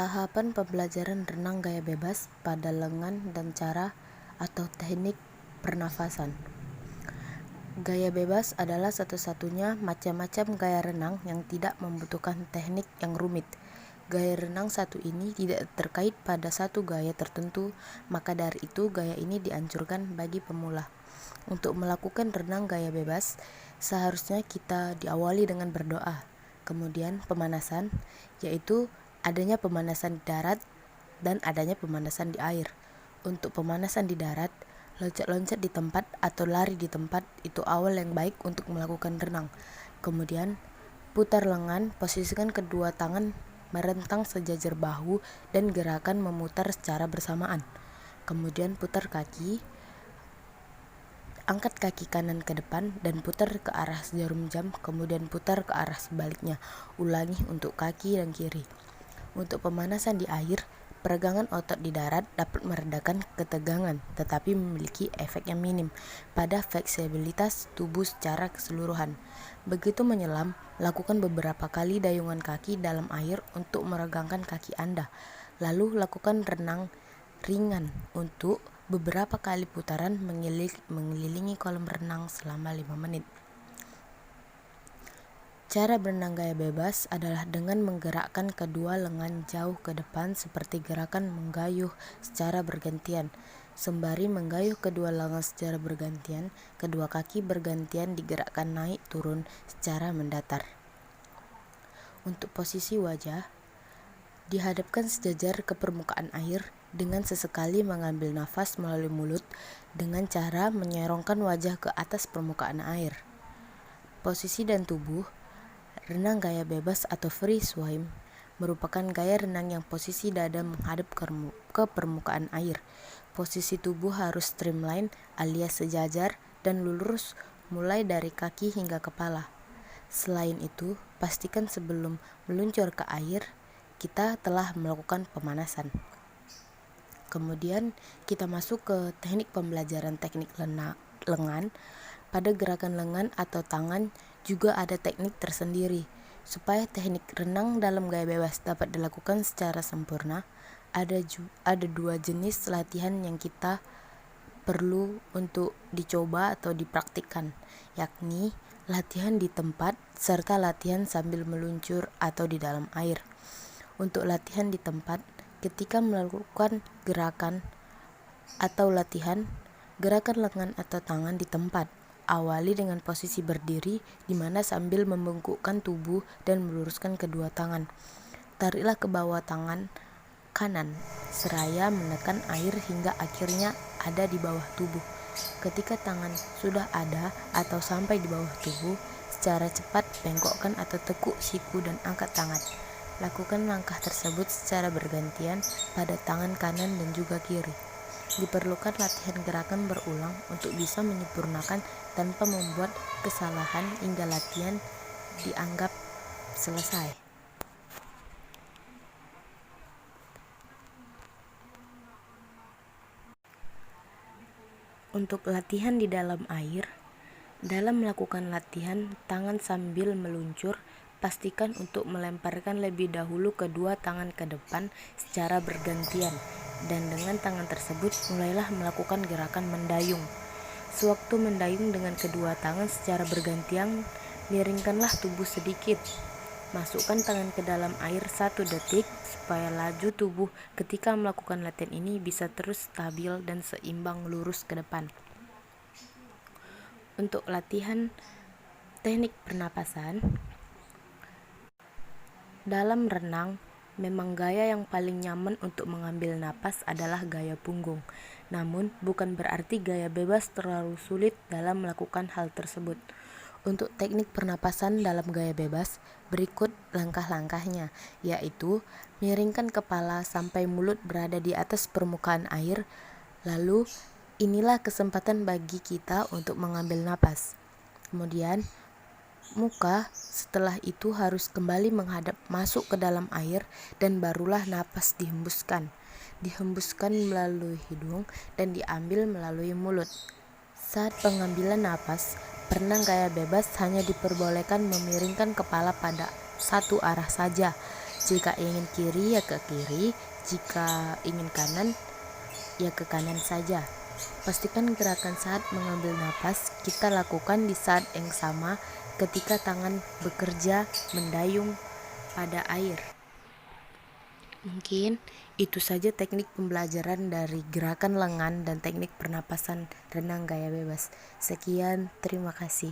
Tahapan pembelajaran renang gaya bebas pada lengan dan cara atau teknik pernafasan. Gaya bebas adalah satu-satunya macam-macam gaya renang yang tidak membutuhkan teknik yang rumit. Gaya renang satu ini tidak terkait pada satu gaya tertentu, maka dari itu gaya ini dianjurkan bagi pemula. Untuk melakukan renang gaya bebas, seharusnya kita diawali dengan berdoa. Kemudian pemanasan, yaitu adanya pemanasan di darat dan adanya pemanasan di air. Untuk pemanasan di darat, loncat-loncat di tempat atau lari di tempat itu awal yang baik untuk melakukan renang. Kemudian putar lengan, posisikan kedua tangan merentang sejajar bahu dan gerakan memutar secara bersamaan. Kemudian putar kaki, angkat kaki kanan ke depan dan putar ke arah jarum jam, kemudian putar ke arah sebaliknya. Ulangi untuk kaki dan kiri. Untuk pemanasan di air, peregangan otot di darat dapat meredakan ketegangan, tetapi memiliki efek yang minim pada fleksibilitas tubuh secara keseluruhan. Begitu menyelam, lakukan beberapa kali dayungan kaki dalam air untuk meregangkan kaki Anda. Lalu lakukan renang ringan untuk beberapa kali putaran mengelilingi kolam renang selama 5 menit. Cara berenang gaya bebas adalah dengan menggerakkan kedua lengan jauh ke depan seperti gerakan menggayuh secara bergantian. Sembari menggayuh kedua lengan secara bergantian, kedua kaki bergantian digerakkan naik turun secara mendatar. Untuk posisi wajah, dihadapkan sejajar ke permukaan air dengan sesekali mengambil nafas melalui mulut dengan cara menyerongkan wajah ke atas permukaan air. Posisi dan tubuh. Renang gaya bebas atau free swim merupakan gaya renang yang posisi dada menghadap ke permukaan air. Posisi tubuh harus streamline alias sejajar dan lurus mulai dari kaki hingga kepala. Selain itu, pastikan sebelum meluncur ke air, kita telah melakukan pemanasan. Kemudian kita masuk ke teknik pembelajaran teknik lengan. Pada gerakan lengan atau tangan juga ada teknik tersendiri. Supaya teknik renang dalam gaya bebas dapat dilakukan secara sempurna, ada dua jenis latihan yang kita perlu untuk dicoba atau dipraktikkan, yakni latihan di tempat serta latihan sambil meluncur atau di dalam air. Untuk latihan di tempat, ketika melakukan gerakan atau latihan, gerakan lengan atau tangan di tempat. Awali dengan posisi berdiri di mana sambil membungkukkan tubuh dan meluruskan kedua tangan. Tariklah ke bawah tangan kanan, seraya menekan air hingga akhirnya ada di bawah tubuh. Ketika tangan sudah ada atau sampai di bawah tubuh, secara cepat bengkokkan atau tekuk siku dan angkat tangan. Lakukan langkah tersebut secara bergantian pada tangan kanan dan juga kiri. Diperlukan latihan gerakan berulang untuk bisa menyempurnakan tanpa membuat kesalahan hingga latihan dianggap selesai. Untuk latihan di dalam air, dalam melakukan latihan tangan sambil meluncur, pastikan untuk melemparkan lebih dahulu kedua tangan ke depan secara bergantian, dan dengan tangan tersebut mulailah melakukan gerakan mendayung. Sewaktu mendayung dengan kedua tangan secara bergantian, miringkanlah tubuh sedikit. Masukkan tangan ke dalam air 1 detik supaya laju tubuh ketika melakukan latihan ini bisa terus stabil dan seimbang lurus ke depan. Untuk latihan teknik pernapasan, dalam renang, memang gaya yang paling nyaman untuk mengambil napas adalah gaya punggung. Namun, bukan berarti gaya bebas terlalu sulit dalam melakukan hal tersebut. Untuk teknik pernapasan dalam gaya bebas, berikut langkah-langkahnya, yaitu miringkan kepala sampai mulut berada di atas permukaan air. Lalu, inilah kesempatan bagi kita untuk mengambil napas. Kemudian, muka setelah itu harus kembali menghadap masuk ke dalam air dan barulah napas dihembuskan. Dihembuskan melalui hidung dan diambil melalui mulut. Saat pengambilan napas, berenang gaya bebas hanya diperbolehkan memiringkan kepala pada satu arah saja. Jika ingin kiri ya ke kiri, jika ingin kanan ya ke kanan saja. Pastikan gerakan saat mengambil napas kita lakukan di saat yang sama ketika tangan bekerja mendayung pada air. Mungkin itu saja teknik pembelajaran dari gerakan lengan dan teknik pernapasan renang gaya bebas. Sekian, terima kasih.